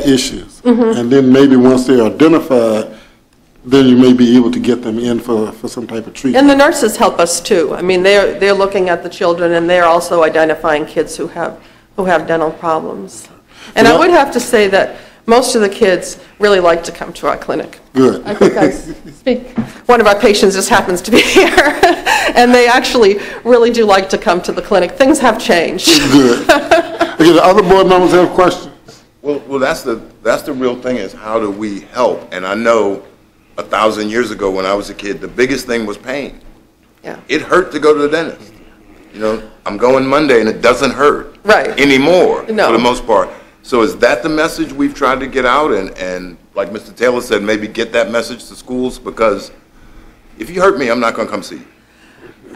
issues. And then maybe once they're identified, then you may be able to get them in for some type of treatment. And the nurses help us too. I mean, they're looking at the children, and they're also identifying kids who have dental problems. And I would have to say that most of the kids really like to come to our clinic. Good. I think I speak. One of our patients just happens to be here, and they actually really do like to come to the clinic. Things have changed. Good. Okay, the other board members have questions? Well, that's the real thing, is how do we help? And I know 1,000 years ago when I was a kid, the biggest thing was pain. Yeah. It hurt to go to the dentist. You know, I'm going Monday and it doesn't hurt anymore for the most part. So is that the message we've tried to get out? And like Mr. Taylor said, maybe get that message to schools, because if you hurt me, I'm not going to come see you.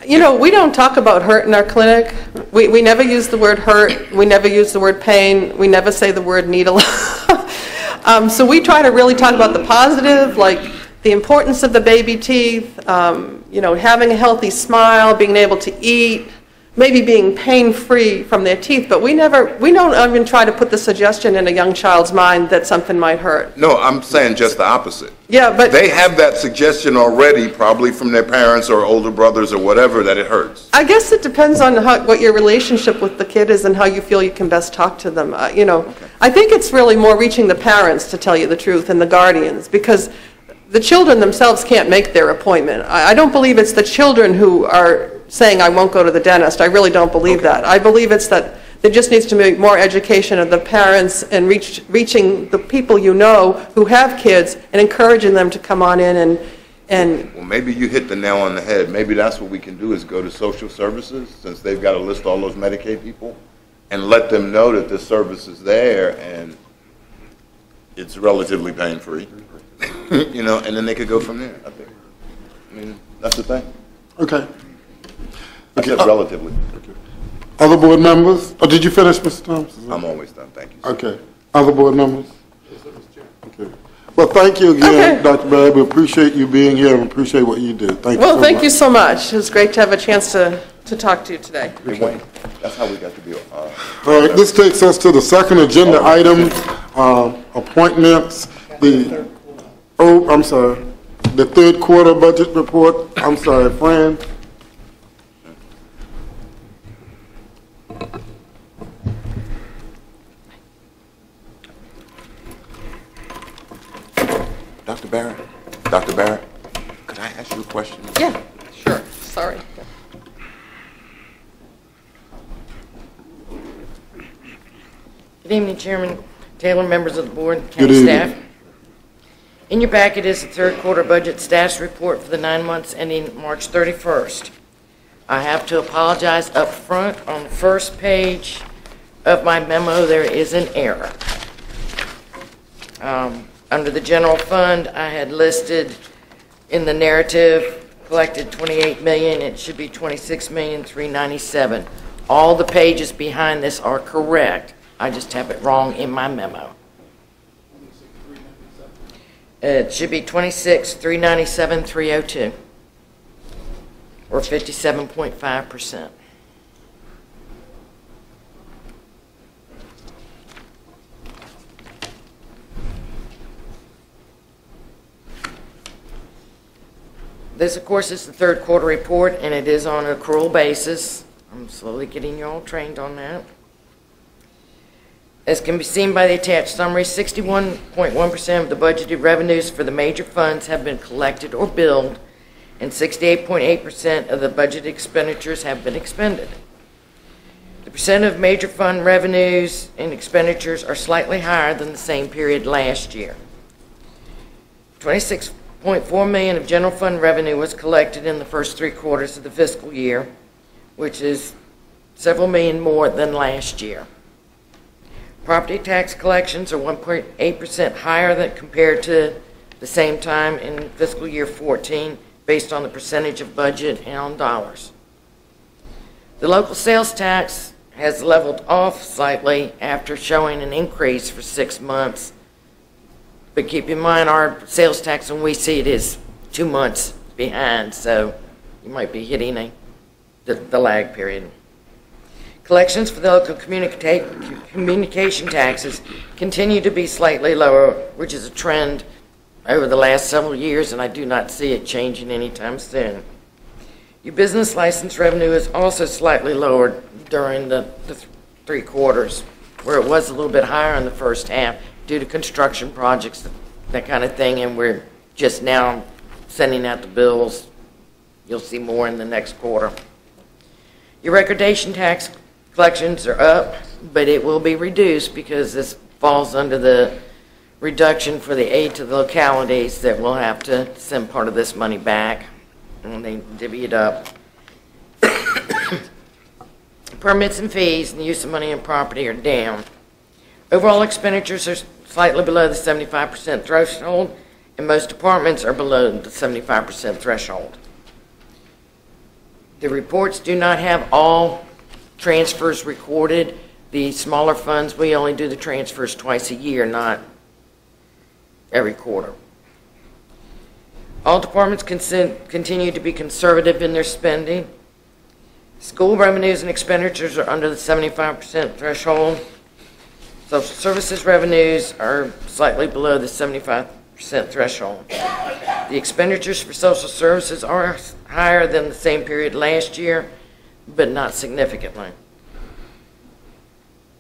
You know, we don't talk about hurt in our clinic. We never use the word hurt. We never use the word pain. We never say the word needle. So we try to really talk about the positive, like the importance of the baby teeth, you know, having a healthy smile, being able to eat, maybe being pain-free from their teeth, but we don't even try to put the suggestion in a young child's mind that something might hurt. No, I'm saying just the opposite. Yeah, but they have that suggestion already, probably from their parents or older brothers or whatever, that it hurts. I guess it depends on what your relationship with the kid is and how you feel you can best talk to them. You know, I think it's really more reaching the parents, to tell you the truth, and the guardians, because the children themselves can't make their appointment. I don't believe it's the children who are saying, I won't go to the dentist. I really don't believe that. I believe it's that there just needs to be more education of the parents and reaching the people you know who have kids and encouraging them to come on in and Well, maybe you hit the nail on the head. Maybe that's what we can do, is go to social services, since they've got to list all those Medicaid people, and let them know that this service is there and it's relatively pain-free. You know, and then they could go from there. I mean, that's the thing. Okay. I said relatively. Okay. Other board members? Oh, did you finish, Mr. Thompson? I'm always done. Thank you, sir. Okay. Other board members? Okay. Well, thank you again, Dr. Barry. We appreciate you being here and appreciate what you do. Thank you so much. Well, thank you so much. It was great to have a chance to talk to you today. Hey, Wayne, that's how we got to be. All right, this takes us to the second agenda item, appointments. I'm sorry, the third quarter budget report. I'm sorry, Fran. Dr. Barrett, could I ask you a question? Yeah, sure. Sorry. Good evening, Chairman Taylor, members of the board, Good county evening. staff. In your packet is the third quarter budget status report for the 9 months ending March 31st. I have to apologize up front. On the first page of my memo, there is an error. Under the general fund, I had listed in the narrative collected $28 million. It should be $26,397,000. All the pages behind this are correct. I just have it wrong in my memo. It should be $26,397,302, or 57.5%. This, of course, is the third quarter report, and it is on an accrual basis. I'm slowly getting you all trained on that. As can be seen by the attached summary, 61.1% of the budgeted revenues for the major funds have been collected or billed, and 68.8% of the budgeted expenditures have been expended. The percent of major fund revenues and expenditures are slightly higher than the same period last year. 26.4 million of general fund revenue was collected in the first 3 quarters of the fiscal year, which is several million more than last year. Property tax collections are 1.8% higher than compared to the same time in fiscal year 14, based on the percentage of budget and on dollars. The local sales tax has leveled off slightly after showing an increase for 6 months. But keep in mind, our sales tax, when we see it, is 2 months behind, so you might be hitting the lag period. Collections for the local communication taxes continue to be slightly lower, which is a trend over the last several years, and I do not see it changing anytime soon. Your business license revenue is also slightly lower during the 3 quarters, where it was a little bit higher in the first half due to construction projects, that kind of thing, and we're just now sending out the bills. You'll see more in the next quarter. Your recordation tax collections are up, but it will be reduced because this falls under the reduction for the aid to the localities that will have to send part of this money back when they divvy it up. Permits and fees and the use of money and property are down. Overall expenditures are slightly below the 75% threshold, and most departments are below the 75% threshold. The reports do not have all transfers recorded. The smaller funds, we only do the transfers twice a year, not every quarter. All departments continue to be conservative in their spending. School revenues and expenditures are under the 75% threshold. Social services revenues are slightly below the 75% threshold. The expenditures for social services are higher than the same period last year, but not significantly.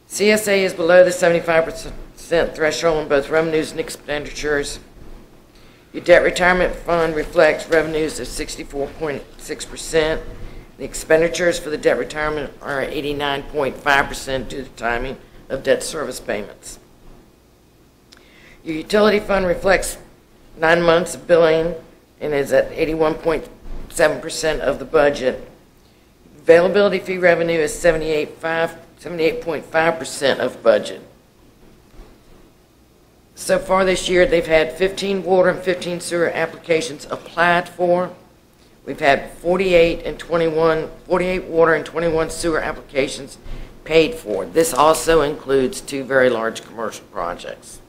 CSA is below the 75% threshold in both revenues and expenditures. Your debt retirement fund reflects revenues of 64.6%. The expenditures for the debt retirement are 89.5% due to timing of debt service payments. Your utility fund reflects 9 months of billing and is at 81.7% of the budget. Availability fee revenue is 78.5% of budget. So far this year, they've had 15 water and 15 sewer applications applied for. We've had 48 water and 21 sewer applications paid for. This also includes 2 very large commercial projects.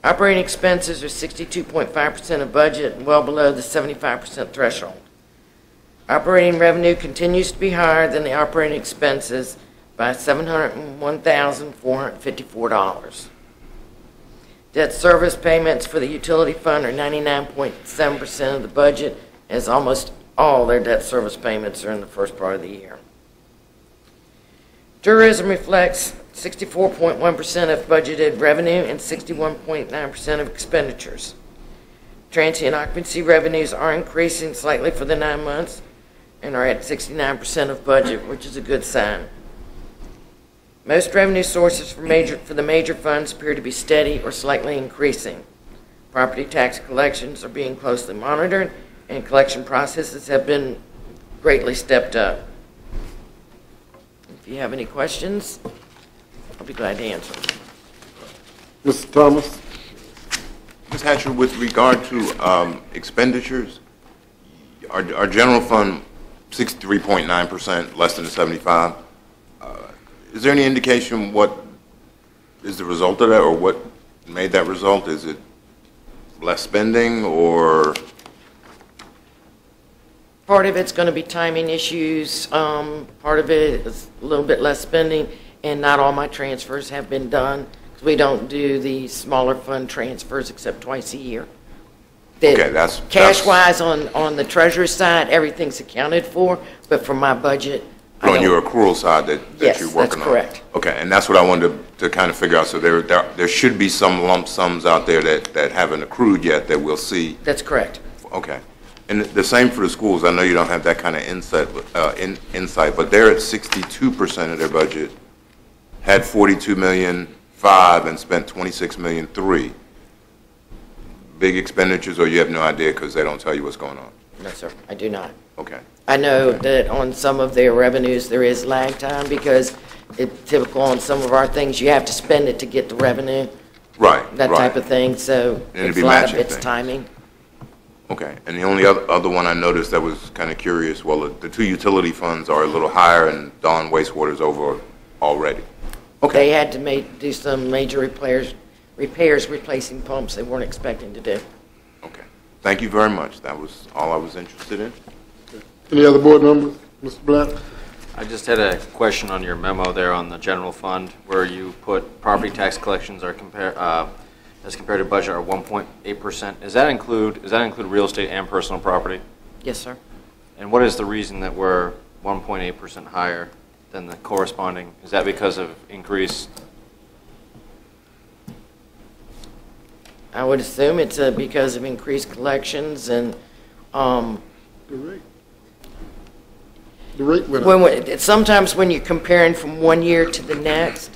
Operating expenses are 62.5% of budget, and well below the 75% threshold. Operating revenue continues to be higher than the operating expenses by $701,454. Debt service payments for the utility fund are 99.7% of the budget, as almost all their debt service payments are in the first part of the year. Tourism reflects 64.1% of budgeted revenue and 61.9% of expenditures. Transient occupancy revenues are increasing slightly for the 9 months and are at 69% of budget, which is a good sign. Most revenue sources for the major funds appear to be steady or slightly increasing. Property tax collections are being closely monitored, and collection processes have been greatly stepped up. If you have any questions, I'll be glad to answer them. Mr. Thomas? Ms. Hatcher, with regard to expenditures, our general fund, 63.9%, less than the 75. Is there any indication what is the result of that, or what made that result? Is it less spending, or? Part of it's going to be timing issues. Part of it is a little bit less spending, and not all my transfers have been done, because we don't do the smaller fund transfers except twice a year. Okay, that's cash-wise on the treasury side, everything's accounted for, but for my budget, on your accrual side that you're working on? Yes, that's correct. Okay, and that's what I wanted to kind of figure out. So there should be some lump sums out there that haven't accrued yet that we'll see. That's correct. Okay. And the same for the schools. I know you don't have that kind of insight, but they're at 62% of their budget, had $42.5 million and spent $26.3 million. Big expenditures, or you have no idea because they don't tell you what's going on? No, sir, I do not. Okay. I know that on some of their revenues, there is lag time because it's typical on some of our things, you have to spend it to get the revenue. Right. That type of thing, so it's a lot of it's timing. Okay, and the only other one I noticed that was kind of curious, well, the 2 utility funds are a little higher, and Dawn Wastewater's over already. Okay. They had to do some major repairs, replacing pumps they weren't expecting to do. Okay. Thank you very much. That was all I was interested in. Any other board members? Mr. Black? I just had a question on your memo there on the general fund, where you put property tax collections are as compared to budget are 1.8%. Does that include real estate and personal property? Yes, sir. And what is the reason that we're 1.8% higher than the corresponding? Is that because of increased? I would assume it's because of increased collections and The rate went up. sometimes when you're comparing from one year to the next,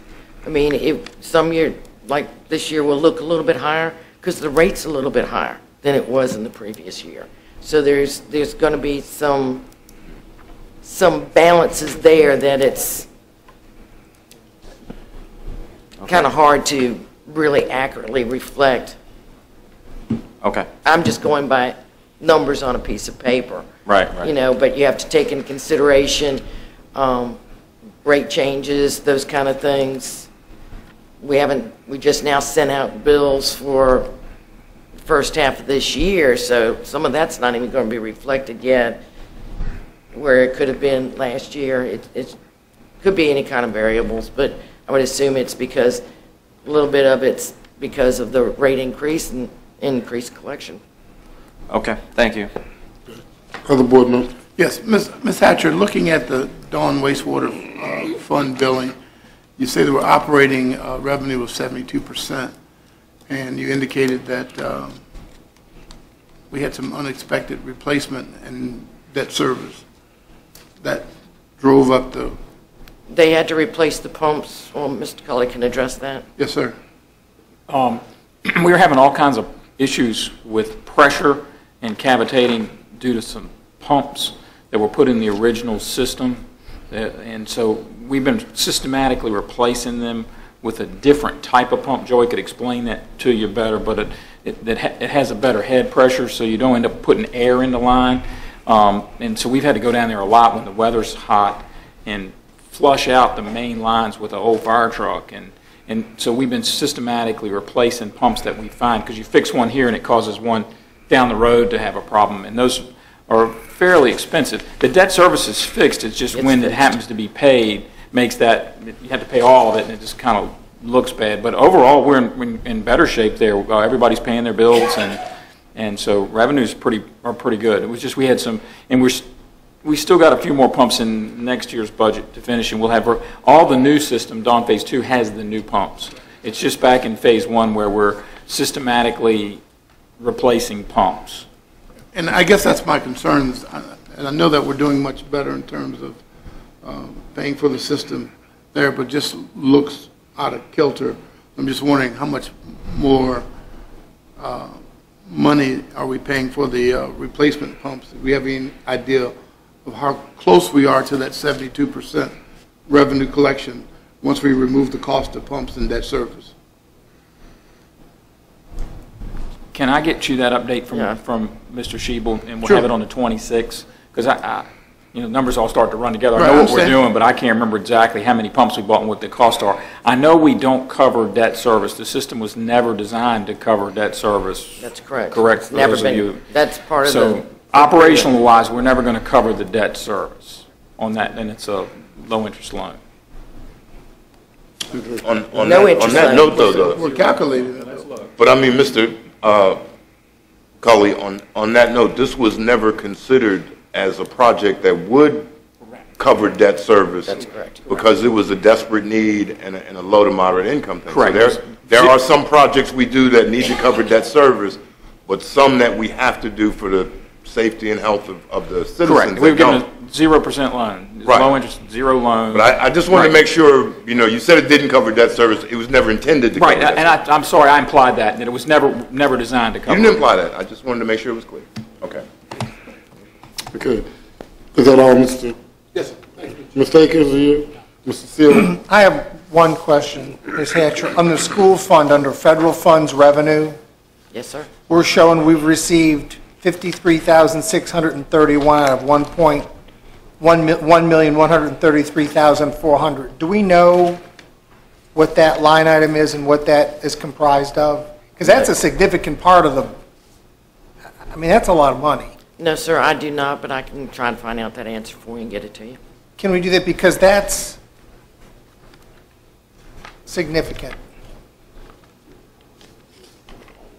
I mean, some year, like this year, will look a little bit higher because the rate's a little bit higher than it was in the previous year. So there's going to be some balances there that it's kind of hard to really accurately reflect. Okay. I'm just going by numbers on a piece of paper. Right. You know, but you have to take into consideration rate changes, those kind of things. We just now sent out bills for the first half of this year, so some of that's not even going to be reflected yet, where it could have been last year. It could be any kind of variables, but I would assume it's because a little bit of it's because of the rate increase and increased collection. Okay, thank you. Other board members? Yes, Ms. Hatcher, looking at the Dawn wastewater fund billing, you say there were operating revenue of 72%, and you indicated that we had some unexpected replacement and debt service. That drove up the... They had to replace the pumps. Well, Mr. Cully can address that. Yes, sir. We were having all kinds of issues with pressure and cavitating due to some pumps that were put in the original system. And so we've been systematically replacing them with a different type of pump. Joey could explain that to you better, but it has a better head pressure, so you don't end up putting air in the line. And so we've had to go down there a lot when the weather's hot and flush out the main lines with an old fire truck. And so we've been systematically replacing pumps that we find, because you fix one here and it causes one down the road to have a problem. And those are fairly expensive. The debt service is fixed. It's just when it happens to be paid makes that, you have to pay all of it, and it just kind of looks bad. But overall, we're in better shape there. Everybody's paying their bills, and so revenues are pretty good. It was just we had some, and we still got a few more pumps in next year's budget to finish, and we'll have all the new system. Dawn Phase 2 has the new pumps. It's just back in Phase 1 where we're systematically replacing pumps. And I guess that's my concern, and I know that we're doing much better in terms of paying for the system there, but just looks out of kilter. I'm just wondering how much more money are we paying for the replacement pumps? Do we have any idea of how close we are to that 72% revenue collection once we remove the cost of pumps and debt service? Can I get you that update from Mr. Schiebel, and we'll have it on the 26th? Because numbers all start to run together. I know what we're doing, but I can't remember exactly how many pumps we bought and what the costs are. I know we don't cover debt service. The system was never designed to cover debt service. That's correct. Correct. It's never been. That's part of the. Operational wise, we're never going to cover the debt service on that, and it's a low interest loan. On that note, though, We're calculating it. but I mean, Mr. Cully, on that note, this was never considered as a project that would cover debt service. That's correct. Because it was a desperate need and a low to moderate income thing. Correct. So there are some projects we do that need to cover debt service, but some that we have to do for the safety and health of the citizens. Correct. We've given a 0% loan. It's Right. low interest, zero loan. But I just wanted to make sure, you said it didn't cover debt service. It was never intended to cover Right, debt and service. I'm sorry, I implied that it was never designed to cover. You didn't imply that. I just wanted to make sure it was clear. Okay. Okay. Is that all, Mr.? Yes, sir. Thank you. Ms. Akers, are you? Mr. Sealy? I have one question, Ms. Hatcher. On the school fund, under federal funds revenue, Yes, sir. we're showing we've received $53,631 out of $1,133,400. Do we know what that line item is and what that is comprised of? Because that's a significant part of the, I mean, that's a lot of money. No, sir, I do not, but I can try and find out that answer for you and get it to you. Can we do that? Because that's significant.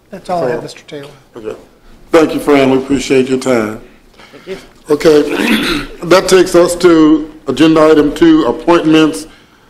That's all I have, Mr. Taylor. Okay. Thank you, Fran, we appreciate your time. Thank you. Okay, that takes us to agenda item 2, appointments.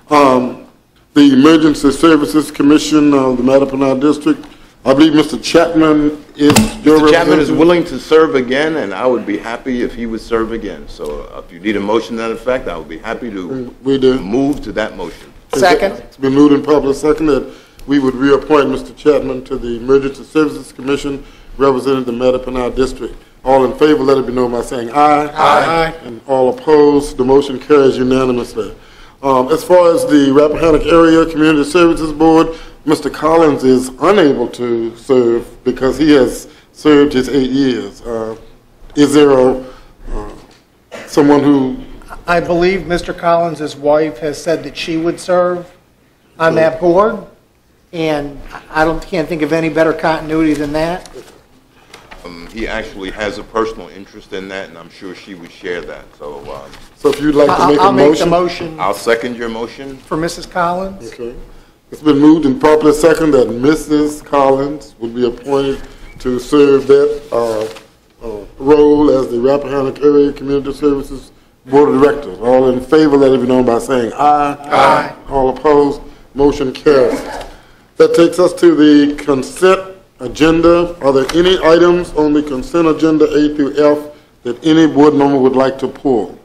The Emergency Services Commission of the Mattapan District. I believe Mr. Chapman is your Mr. Chapman is representative. willing to serve again, and I would be happy if he would serve again. So if you need a motion to that effect, I would be happy to We do. move to that motion. Second. It's been moved and properly second that we would reappoint Mr. Chapman to the Emergency Services Commission representing the Mattapan District. All in favor, let it be known by saying aye. Aye. And all opposed, the motion carries unanimously. As far as the Rappahannock Area Community Services Board, Mr. Collins is unable to serve because he has served his 8 years. Is there someone who... I believe Mr. Collins' wife has said that she would serve on that board, and can't think of any better continuity than that. He actually has a personal interest in that, and I'm sure she would share that. So So if you'd like to make a I'll make the motion... motion I'll second your motion. for Mrs. Collins. Okay. It's been moved and properly second that Mrs. Collins would be appointed to serve that role as the Rappahannock Area Community Services Board of Directors. All in favor, let it be known by saying aye. Aye. All opposed, motion carries. That takes us to the consent agenda. Are there any items on the consent agenda A through F that any board member would like to pull?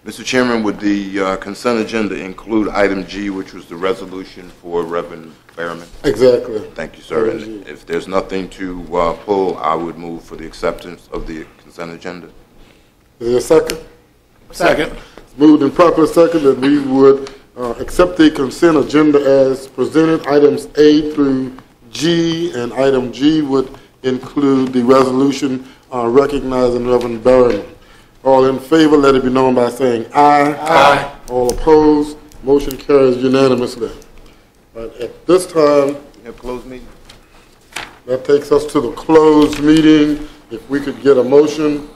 Mr. Chairman, would the consent agenda include item G, which was the resolution for Reverend Berriman? Exactly. Thank you, sir. Item G. And if there's nothing to pull, I would move for the acceptance of the consent agenda. Is there a second? Second. It's moved and properly second that we would accept the consent agenda as presented. Items A through G, and item G would include the resolution recognizing Reverend Berriman. All in favor, let it be known by saying aye. Aye. All opposed, motion carries unanimously. At this time, We have closed meeting? that takes us to the closed meeting. If we could get a motion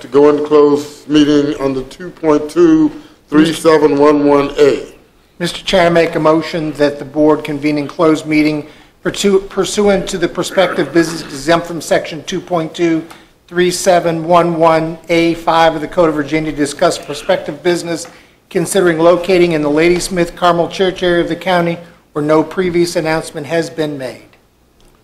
to go into closed meeting under 2.23711A. Mr. Chair, I make a motion that the board convene in closed meeting pursuant to the prospective business exempt from section 2.23711A5 of the Code of Virginia to discuss prospective business considering locating in the Ladysmith Carmel Church area of the county where no previous announcement has been made.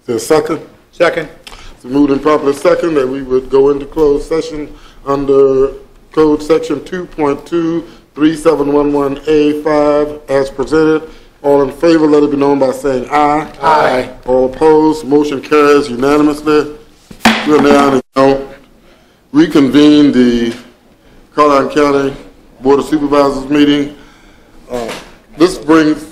Is there a second? Second. It's moved and properly second that we would go into closed session under Code Section 2.23711A5 as presented. All in favor, let it be known by saying aye. Aye. All opposed, motion carries unanimously. We'll now reconvene the Caroline County Board of Supervisors meeting. This brings,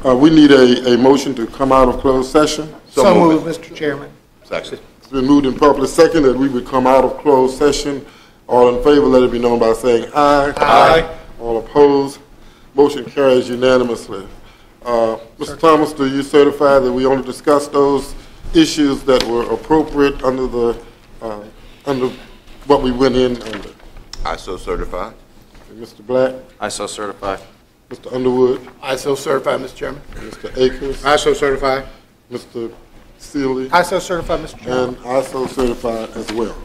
we need a motion to come out of closed session. So moved, Mr. Chairman. Second. It's been moved and properly second that we would come out of closed session. All in favor, let it be known by saying aye. Aye. All opposed, motion carries unanimously. Mr. Thomas, do you certify that we only discussed those issues that were appropriate under the, under what we went in under? I so certify. Mr. Black, I so certify. Mr. Underwood, I so certify, Mr. Chairman. Mr. Akers, I so certify. Mr. Seeley, I so certify, Mr. Chairman. and I so certify as well.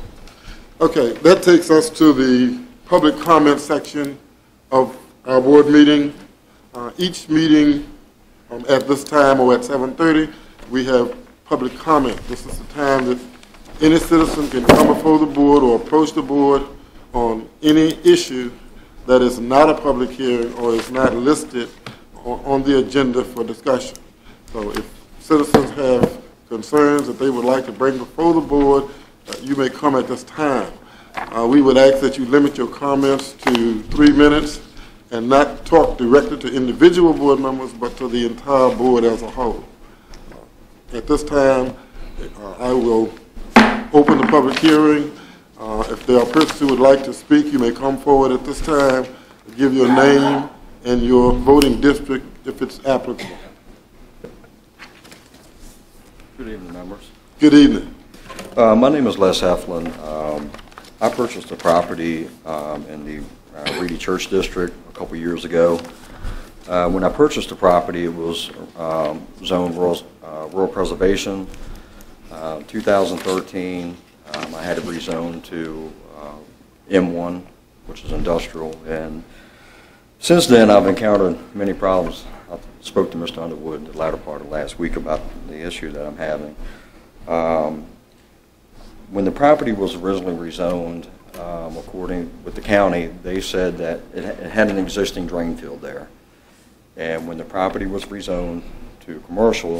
Okay, that takes us to the public comment section of our board meeting. Each meeting at this time or at 7:30, we have public comment. This is the time that any citizen can come before the board or approach the board on any issue that is not a public hearing or is not listed on the agenda for discussion. So if citizens have concerns that they would like to bring before the board, you may come at this time. We would ask that you limit your comments to 3 minutes and not talk directly to individual board members, but to the entire board as a whole. At this time, I will open the public hearing. If there are persons who would like to speak, you may come forward at this time, give your name and your voting district if it's applicable. Good evening, members. Good evening. My name is Les Heflin. I purchased a property in the Reedy Church District a couple years ago. When I purchased the property, it was zoned rural preservation. 2013, I had it rezoned to M1, which is industrial, and since then I've encountered many problems. I spoke to Mr. Underwood the latter part of last week about the issue that I'm having. When the property was originally rezoned, according with the county, they said that it had an existing drain field there. And when the property was rezoned to commercial,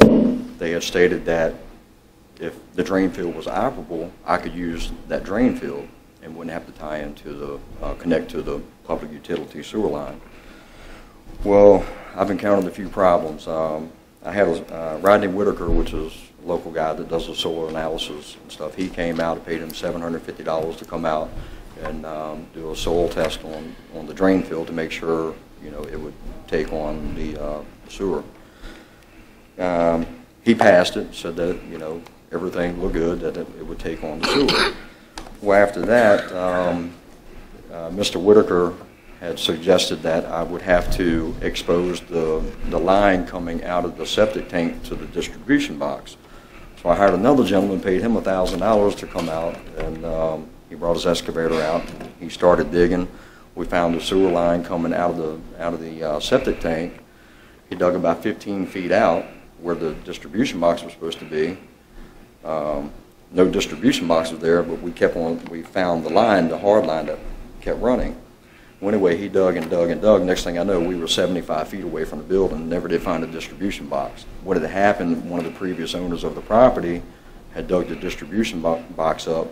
they had stated that if the drain field was operable, I could use that drain field and wouldn't have to tie into the, connect to the public utility sewer line. Well, I've encountered a few problems. I have Rodney Whitaker, which is a local guy that does the soil analysis and stuff. He came out, I paid him $750 to come out and do a soil test on the drain field to make sure, you know, it would take on the sewer. He passed it, said that, you know, everything looked good, that it would take on the sewer. Well, after that, Mr. Whitaker had suggested that I would have to expose the line coming out of the septic tank to the distribution box. So I hired another gentleman, paid him $1,000 to come out, and he brought his excavator out. He started digging. We found the sewer line coming out of the septic tank. He dug about 15 feet out where the distribution box was supposed to be. No distribution box was there, but we found the line, the hard line that kept running. Well, anyway, he dug and dug and dug. Next thing I know, we were 75 feet away from the building and never did find a distribution box. What had happened, one of the previous owners of the property had dug the distribution box up,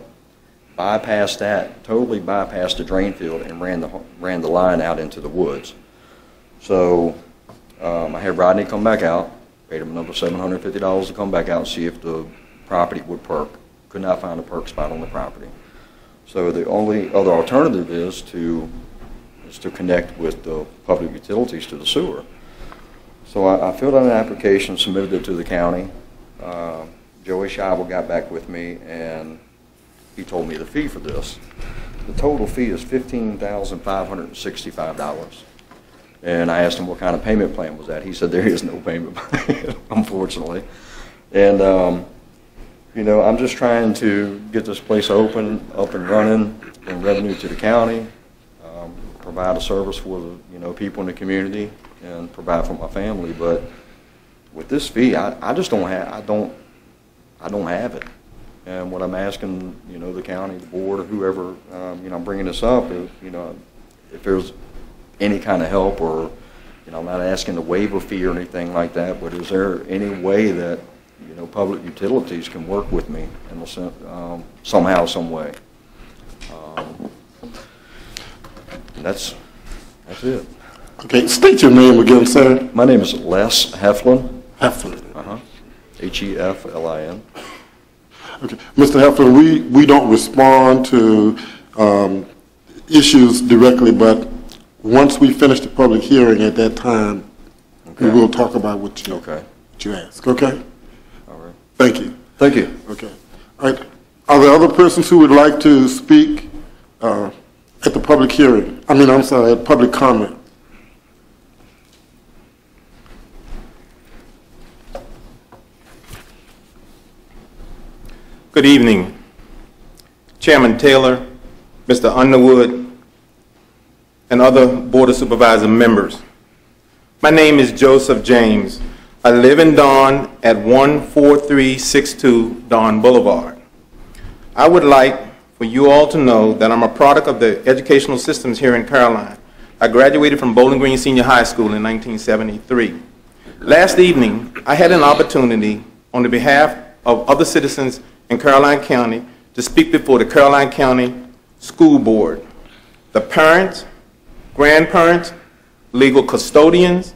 bypassed that, totally bypassed the drain field, and ran the line out into the woods. So I had Rodney come back out, paid him another $750 to come back out and see if the property would perk. Could not find a perk spot on the property. So the only other alternative is to connect with the public utilities to the sewer. So I filled out an application, submitted it to the county. Joey Scheibel got back with me, and he told me the fee for this. The total fee is $15,565. And I asked him what kind of payment plan was that. He said there is no payment plan, unfortunately. And you know, I'm just trying to get this place up and running, and revenue to the county, provide a service for the people in the community, and provide for my family. But with this fee, I just don't have I don't have it. And what I'm asking, the county, the board, or whoever, I'm bringing this up, is, if there's any kind of help, or I'm not asking to waive a fee or anything like that, but is there any way that public utilities can work with me in the somehow, some way? That's it. Okay, state your name again, sir. My name is Les Heflin. Heflin. Heflin. Okay, Mr. Heflin, we don't respond to issues directly, but once we finish the public hearing at that time, we will talk about what you ask. Okay. All right. Thank you. Thank you. Okay. All right. Are there other persons who would like to speak at the public hearing? At public comment. Good evening, Chairman Taylor, Mr. Underwood, and other Board of Supervisor members. My name is Joseph James. I live in Dawn at 14362 Dawn Boulevard. I would like for you all to know that I'm a product of the educational systems here in Caroline. I graduated from Bowling Green Senior High School in 1973. Last evening, I had an opportunity on the behalf of other citizens in Caroline County to speak before the Caroline County School Board. The parents, grandparents, legal custodians,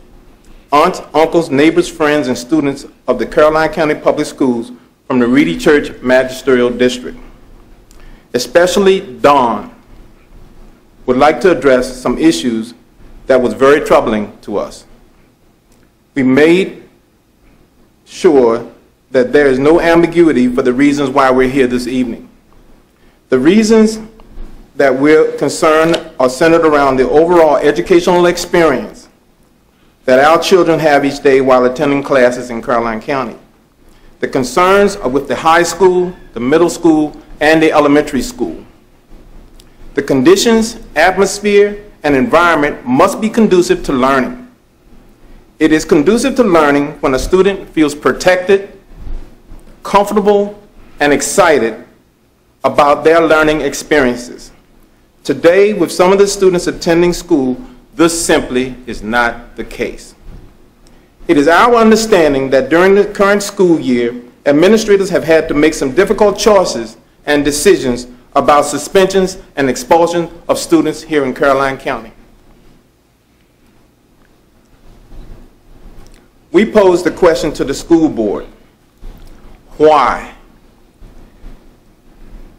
aunts, uncles, neighbors, friends, and students of the Caroline County Public Schools from the Reedy Church Magisterial District. Especially Dawn would like to address some issues that was very troubling to us. We made sure that there is no ambiguity for the reasons why we're here this evening. The reasons that we're concerned are centered around the overall educational experience that our children have each day while attending classes in Caroline County. The concerns are with the high school, the middle school, and the elementary school. The conditions, atmosphere, and environment must be conducive to learning. It is conducive to learning when a student feels protected, comfortable, and excited about their learning experiences. Today, with some of the students attending school, this simply is not the case. It is our understanding that during the current school year, administrators have had to make some difficult choices and decisions about suspensions and expulsion of students here in Caroline County. We posed the question to the school board, why?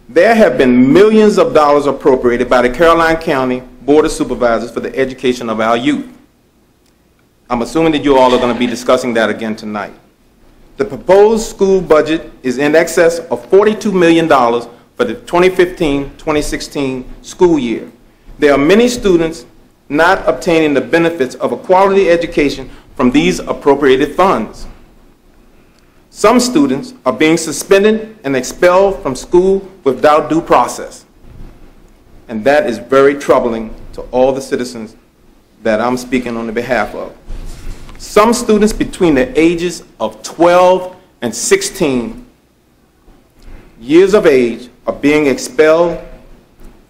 There have been millions of dollars appropriated by the Caroline County Board of Supervisors for the education of our youth. I'm assuming that you all are going to be discussing that again tonight. The proposed school budget is in excess of $42 million for the 2015-2016 school year. There are many students not obtaining the benefits of a quality education from these appropriated funds. Some students are being suspended and expelled from school without due process. And that is very troubling to all the citizens that I'm speaking on the behalf of. Some students between the ages of 12 and 16 years of age are being expelled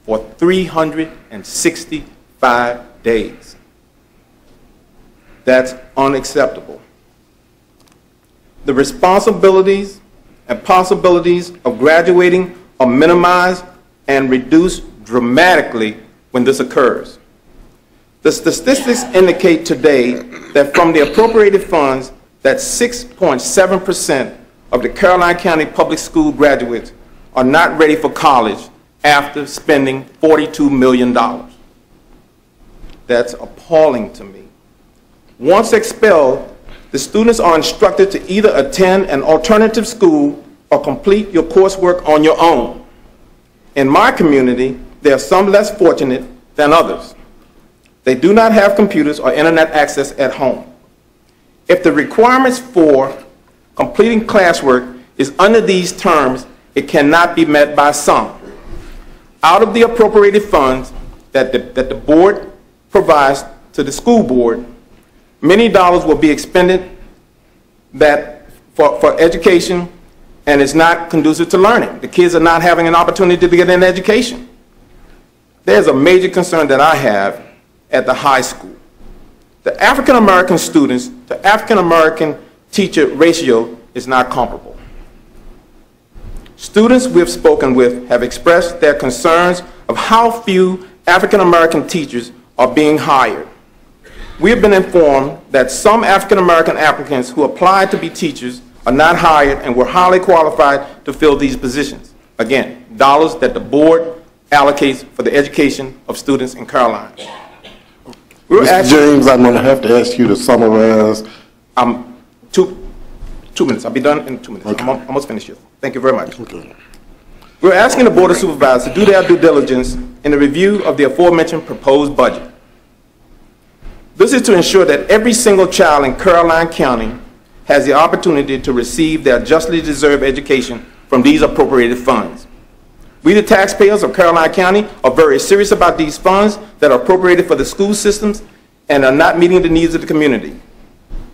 for 365 days. That's unacceptable. The responsibilities and possibilities of graduating are minimized and reduced dramatically when this occurs. The statistics indicate today that from the appropriated funds, that 6.7% of the Caroline County Public School graduates are not ready for college after spending $42 million. That's appalling to me. Once expelled, the students are instructed to either attend an alternative school or complete your coursework on your own. In my community, there are some less fortunate than others. They do not have computers or internet access at home. If the requirements for completing classwork is under these terms, it cannot be met by some. Out of the appropriated funds that the board provides to the school board, many dollars will be expended for education, and it's not conducive to learning. The kids are not having an opportunity to get an education. There's a major concern that I have at the high school. The African American students to African American teacher ratio is not comparable. Students we've spoken with have expressed their concerns of how few African American teachers are being hired. We have been informed that some African American applicants who applied to be teachers are not hired and were highly qualified to fill these positions. Again, dollars that the board allocates for the education of students in Caroline. Mr. James, I'm going to have to ask you to summarize. 2 minutes. I'll be done in 2 minutes. Okay. I'm almost finished here. Thank you very much. Okay. We're asking the Board of Supervisors to do their due diligence in the review of the aforementioned proposed budget. This is to ensure that every single child in Caroline County has the opportunity to receive their justly deserved education from these appropriated funds. We, the taxpayers of Caroline County, are very serious about these funds that are appropriated for the school systems and are not meeting the needs of the community.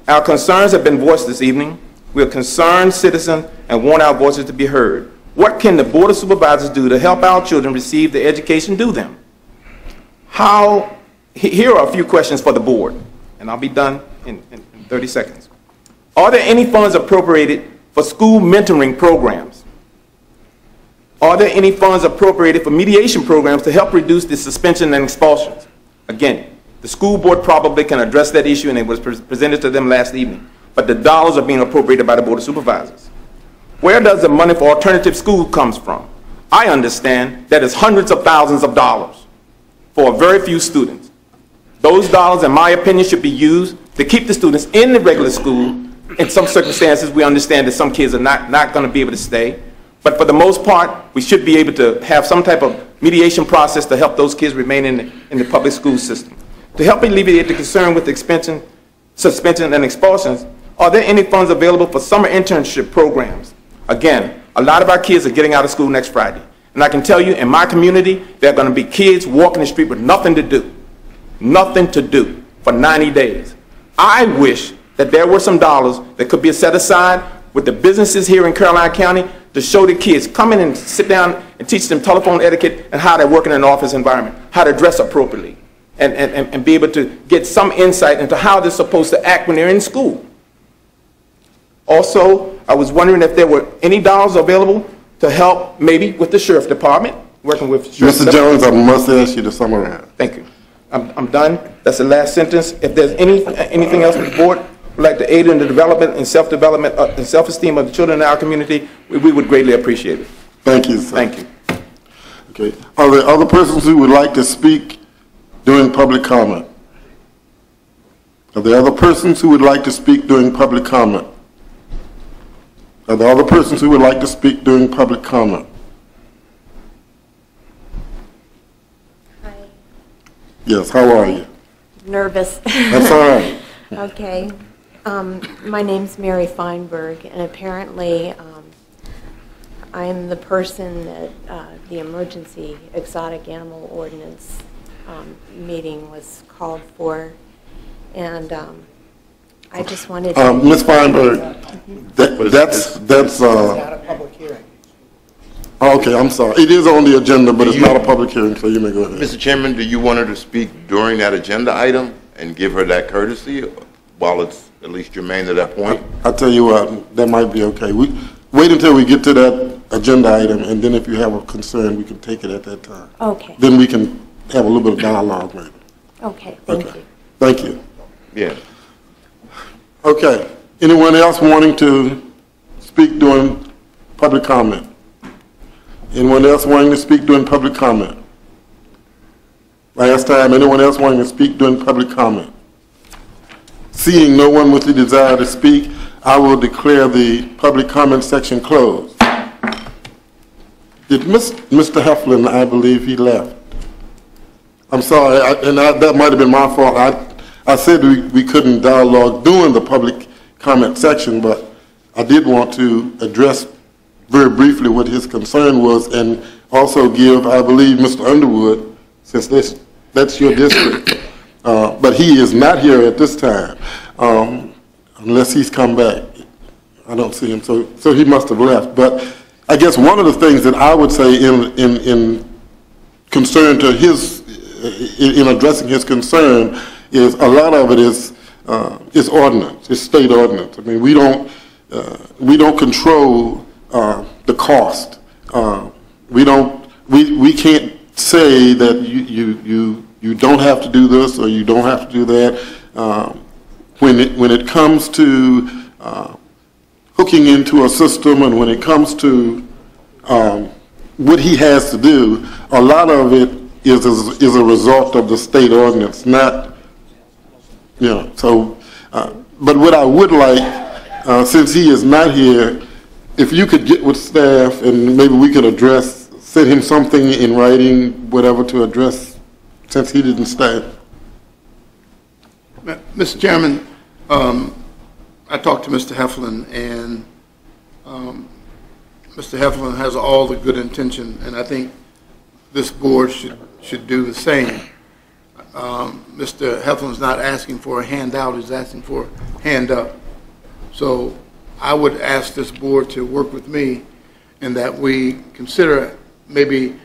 Our concerns have been voiced this evening. We are concerned citizens and want our voices to be heard. What can the Board of Supervisors do to help our children receive the education due them? Here are a few questions for the board, and I'll be done in 30 seconds. Are there any funds appropriated for school mentoring programs? Are there any funds appropriated for mediation programs to help reduce the suspension and expulsions? Again, the school board probably can address that issue, and it was presented to them last evening, but the dollars are being appropriated by the Board of Supervisors. Where does the money for alternative school comes from? I understand that it's hundreds of thousands of dollars for a very few students. Those dollars, in my opinion, should be used to keep the students in the regular school. In some circumstances, we understand that some kids are not going to be able to stay. But for the most part, we should be able to have some type of mediation process to help those kids remain in the public school system. To help alleviate the concern with suspension and expulsions, are there any funds available for summer internship programs? Again, a lot of our kids are getting out of school next Friday. And I can tell you, in my community, there are going to be kids walking the street with nothing to do for 90 days. I wish that there were some dollars that could be set aside with the businesses here in Caroline County to show the kids, come in and sit down and teach them telephone etiquette and how to work in an office environment, how to dress appropriately, and be able to get some insight into how they're supposed to act when they're in school. Also, I was wondering if there were any dollars available to help maybe with the Sheriff Department, working with Sheriff Mr. Jones, I must ask you to summarize. Thank you. I'm done. That's the last sentence. If there's anything else the board would like to aid in the development and self-development and self-esteem of the children in our community, we would greatly appreciate it. Thank you, sir. Thank you. Okay. Are there other persons who would like to speak during public comment? Are there other persons who would like to speak during public comment? Are there other persons who would like to speak during public comment? Hi. Yes, how are you? Nervous. That's all right. Okay. My name's Mary Feinberg, and apparently I'm the person that the emergency exotic animal ordinance meeting was called for, and I just wanted to... Ms. Feinberg, that's Not a public hearing. okay, I'm sorry. It is on the agenda, but it's not a public hearing, so you may go ahead. Mr. Chairman, do you want her to speak during that agenda item and give her that courtesy while it's at least germane to that point? I'll tell you what, that might be okay. Wait until we get to that agenda item, and then if you have a concern, we can take it at that time. Okay. Then we can have a little bit of dialogue maybe. Okay, thank Okay. you. Thank you. Yeah. Okay. Anyone else wanting to speak during public comment? Anyone else wanting to speak during public comment? Last time, anyone else wanting to speak during public comment? Seeing no one with the desire to speak, I will declare the public comment section closed. Did Mr. Heflin, I believe he left. I'm sorry, that might have been my fault. I said we couldn't dialogue during the public comment section, but I did want to address very briefly what his concern was and also give, I believe, Mr. Underwood, since that's your district, but he is not here at this time, unless he's come back. I don't see him, so he must have left. But I guess one of the things that I would say in concern to in addressing his concern is a lot of it is ordinance, it's state ordinance. I mean, we don't control the cost. We can't say that you don't have to do this or you don't have to do that. When it comes to hooking into a system and when it comes to what he has to do, a lot of it is a result of the state ordinance, not, so, but what I would like, since he is not here, if you could get with staff and maybe we could send him something in writing, whatever, to address, since he didn't stay. Mr. Chairman, I talked to Mr. Heflin, and Mr. Heflin has all the good intention, and I think this board should do the same. Mr. Heflin's not asking for a handout, he's asking for a hand up. So I would ask this board to work with me and that we consider maybe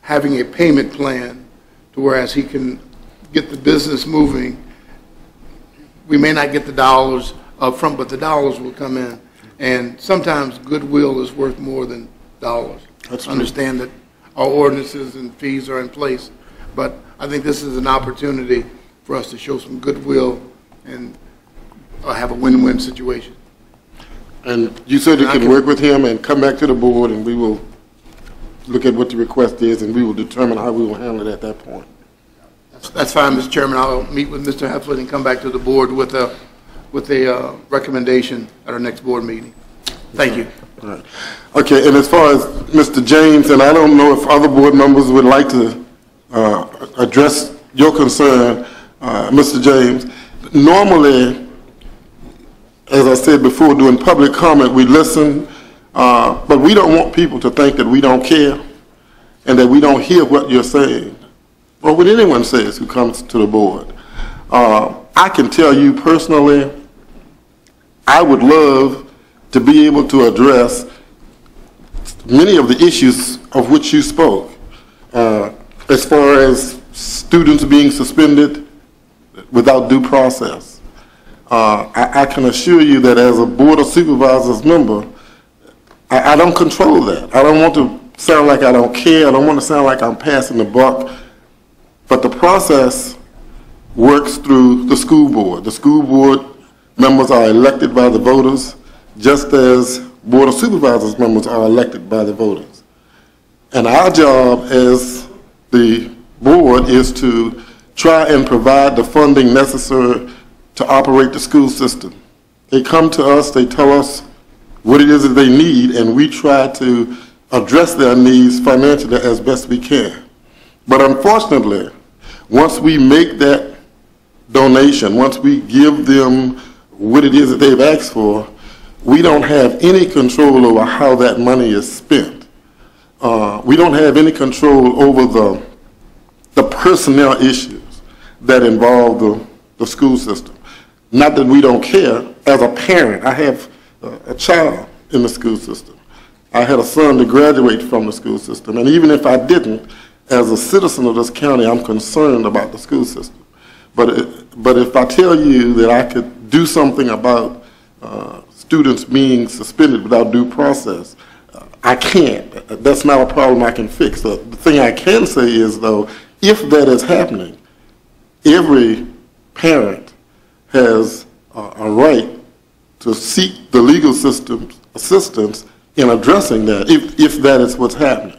having a payment plan to whereas he can get the business moving. We may not get the dollars up front, but the dollars will come in. And sometimes goodwill is worth more than dollars. That's true. Understand that our ordinances and fees are in place, but I think this is an opportunity for us to show some goodwill and have a win-win situation. And you said you could work with him and come back to the board, and we will look at what the request is, and we will determine how we will handle it at that point. That's fine, Mr. Chairman. I'll meet with Mr. Heflin and come back to the board with a recommendation at our next board meeting. Thank you. Right. Okay, and as far as Mr. James, and I don't know if other board members would like to address your concern, Mr. James, normally, as I said before, during public comment, we listen, but we don't want people to think that we don't care and that we don't hear what you're saying, or what anyone says who comes to the board. I can tell you personally, I would love to be able to address many of the issues of which you spoke, as far as students being suspended without due process. I can assure you that as a Board of Supervisors member, I don't control that. I don't want to sound like I don't care. I don't want to sound like I'm passing the buck. But the process works through the school board. The school board members are elected by the voters, just as Board of Supervisors members are elected by the voters. And our job as the board is to try and provide the funding necessary to operate the school system. They come to us, they tell us what it is that they need, and we try to address their needs financially as best we can. But unfortunately, once we make that donation, once we give them what it is that they've asked for, we don't have any control over how that money is spent. We don't have any control over the personnel issues that involve the school system. Not that we don't care. As a parent, I have a child in the school system. I had a son to graduate from the school system, and even if I didn't, as a citizen of this county, I'm concerned about the school system. But if I tell you that I could do something about students being suspended without due process, I can't. That's not a problem I can fix. The thing I can say is, though, if that is happening, every parent has a right to seek the legal system's assistance in addressing that, if that is what's happening.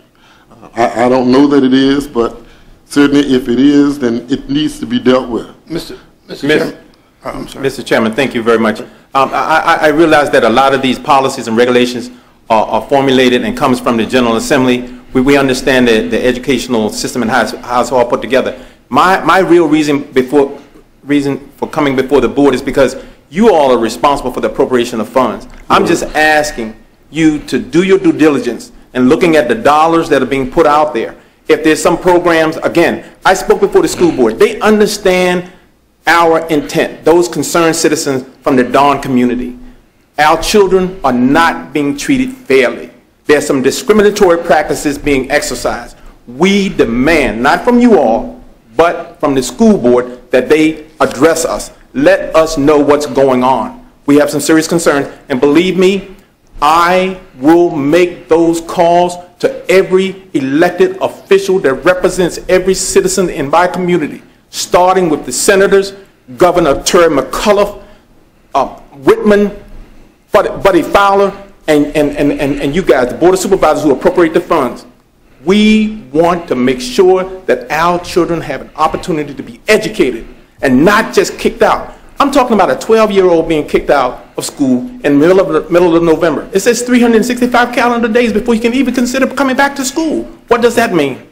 I don't know that it is, but certainly if it is, then it needs to be dealt with. Mr. Chairman. I'm sorry. Mr. Chairman, thank you very much. I realize that a lot of these policies and regulations are formulated and comes from the General Assembly. We understand the educational system and how it's all put together. My real reason for coming before the board is because you all are responsible for the appropriation of funds. I'm just asking you to do your due diligence and looking at the dollars that are being put out there. If there's some programs, again, I spoke before the school board. They understand our intent, those concerned citizens from the Dawn community. Our children are not being treated fairly. There's some discriminatory practices being exercised. We demand, not from you all, but from the school board, that they address us. Let us know what's going on. We have some serious concerns, and believe me, I will make those calls to every elected official that represents every citizen in my community, starting with the senators, Governor Terry McAuliffe, Whitman, Buddy Fowler, and you guys, the Board of Supervisors who appropriate the funds. We want to make sure that our children have an opportunity to be educated and not just kicked out. I'm talking about a 12-year-old being kicked out of school in the middle of November. It says 365 calendar days before you can even consider coming back to school. What does that mean?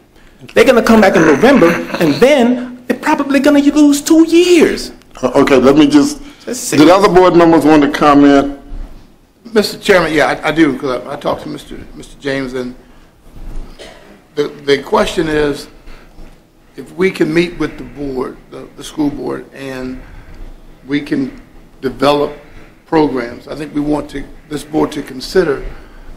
They're going to come back in November, and then they're probably going to lose 2 years. Okay, let me just, did other board members want to comment? Mr. Chairman, yeah, I do, because I talked to Mr. James, and the question is, if we can meet with the board, the school board, and we can develop programs, I think we want this board to consider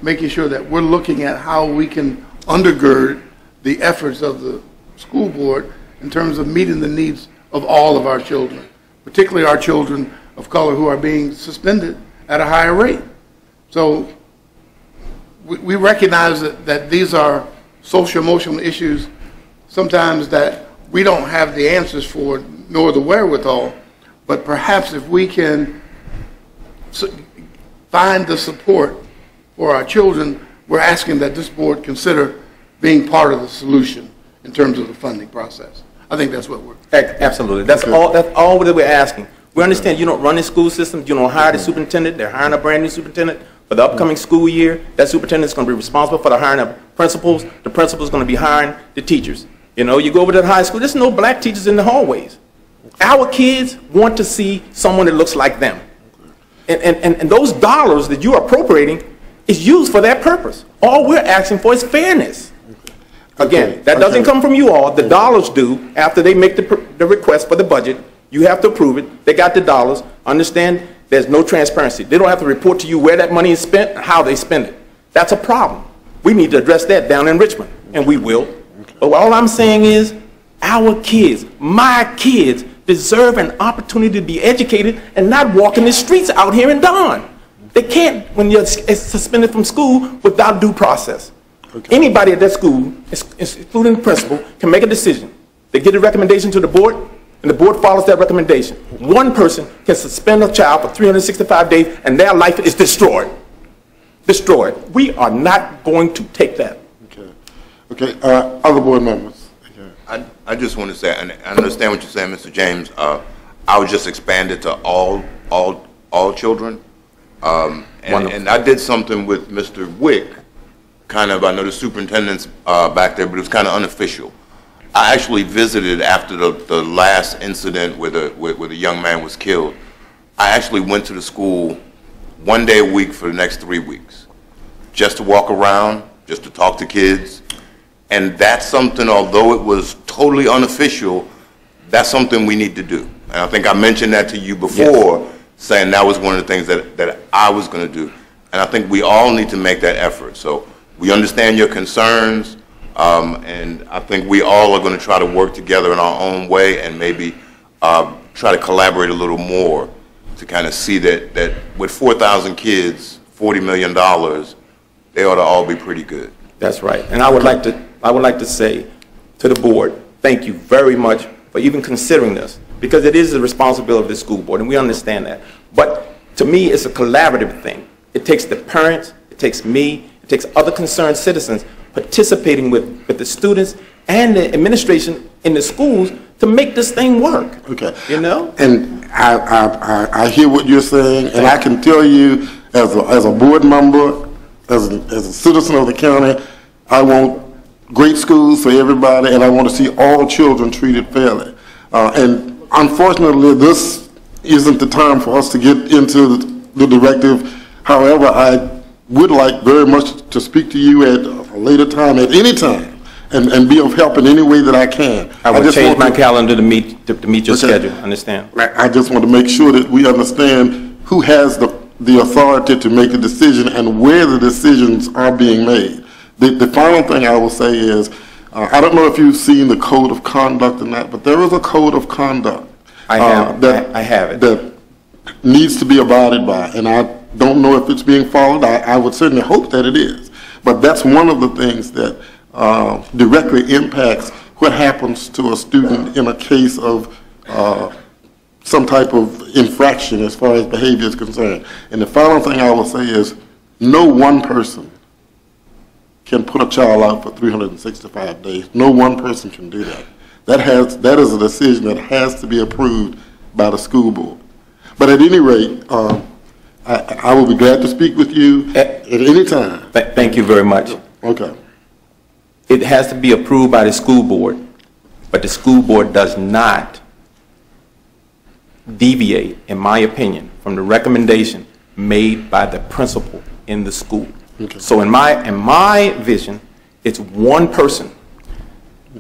making sure that we're looking at how we can undergird the efforts of the school board in terms of meeting the needs of all of our children, particularly our children of color who are being suspended at a higher rate. So we recognize that these are social emotional issues sometimes that we don't have the answers for, nor the wherewithal, but perhaps if we can find the support for our children, we're asking that this board consider being part of the solution in terms of the funding process. I think that's what we're... Absolutely. That's all that we're asking. We understand you don't run the school systems, you don't hire the superintendent, they're hiring a brand new superintendent, For the upcoming school year, that superintendent is going to be responsible for the hiring of principals. The principal is going to be hiring the teachers. You know, you go over to the high school, there's no black teachers in the hallways. Our kids want to see someone that looks like them. And those dollars that you are appropriating is used for that purpose. All we're asking for is fairness. Again, that doesn't come from you all. The dollars do. After they make the request for the budget, you have to approve it. They got the dollars. Understand there's no transparency. They don't have to report to you where that money is spent and how they spend it. That's a problem. We need to address that down in Richmond, and we will. But all I'm saying is our kids, my kids, deserve an opportunity to be educated and not walk in the streets out here in Don. They can't when you're suspended from school without due process. Okay. Anybody at that school, including the principal, can make a decision. They get a recommendation to the board, and the board follows that recommendation. One person can suspend a child for 365 days, and their life is destroyed. Destroyed. We are not going to take that. Okay. Other board members. I just want to say, and I understand what you're saying, Mr. James. I would just expand it to all children. And I did something with Mr. Wick, kind of, I know the superintendent's back there, but it was kind of unofficial. I actually visited after the last incident where the young man was killed. I actually went to the school 1 day a week for the next 3 weeks, just to walk around, just to talk to kids. And that's something, although it was totally unofficial, that's something we need to do. And I think I mentioned that to you before, saying that was one of the things that I was going to do. And I think we all need to make that effort. So we understand your concerns, and I think we all are going to try to work together in our own way and maybe try to collaborate a little more to kind of see that with 4,000 kids, $40 million, they ought to all be pretty good. That's right. And I would like to say to the board, thank you very much for even considering this, because it is the responsibility of the school board, and we understand that. But to me, it's a collaborative thing. It takes the parents, it takes me, it takes other concerned citizens participating with the students and the administration in the schools to make this thing work. Okay. You know? And I hear what you're saying, and I can tell you as a board member, as a citizen of the county, I want great schools for everybody, and I want to see all children treated fairly. And unfortunately, this isn't the time for us to get into the directive. However, I would like very much to speak to you at a later time, at any time, and be of help in any way that I can. I will change my calendar to meet your schedule. Understand? I just want to make sure that we understand who has the authority to make a decision and where the decisions are being made. The final thing I will say is, I don't know if you've seen the code of conduct and that, but there is a code of conduct. I have it. That needs to be abided by, and I don't know if it's being followed. I would certainly hope that it is. But that's one of the things that directly impacts what happens to a student in a case of some type of infraction as far as behavior is concerned. And the final thing I will say is, no one person can put a child out for 365 days. No one person can do that. That is a decision that has to be approved by the school board. But at any rate, I will be glad to speak with you at any time. Thank you very much. Okay. It has to be approved by the school board, but the school board does not deviate, in my opinion, from the recommendation made by the principal in the school. Okay. So in my vision, it's one person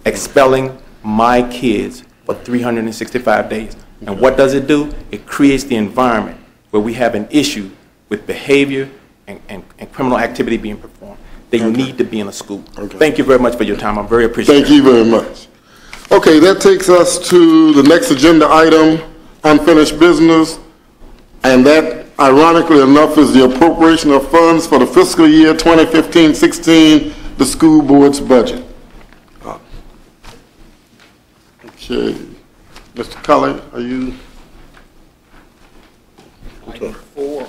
expelling my kids for 365 days. And what does it do? It creates the environment where we have an issue with behavior and criminal activity being performed. They need to be in a school. Okay. Thank you very much for your time. I'm very appreciative. Thank you very much. Okay, that takes us to the next agenda item, unfinished business, and that, ironically enough, is the appropriation of funds for the fiscal year 2015-16, the school board's budget. Okay, Mr. Cully, are you? Item 4.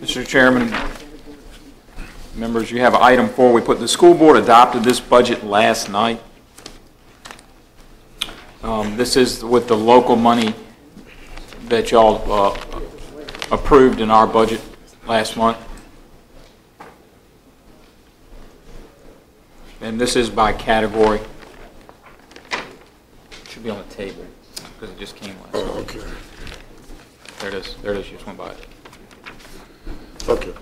Mr. Chairman, members, you have item 4. We put the school board adopted this budget last night. This is with the local money that y'all approved in our budget last month. And this is by category. Should be on the table, because it just came last month. Okay. There it is, just went by. Okay.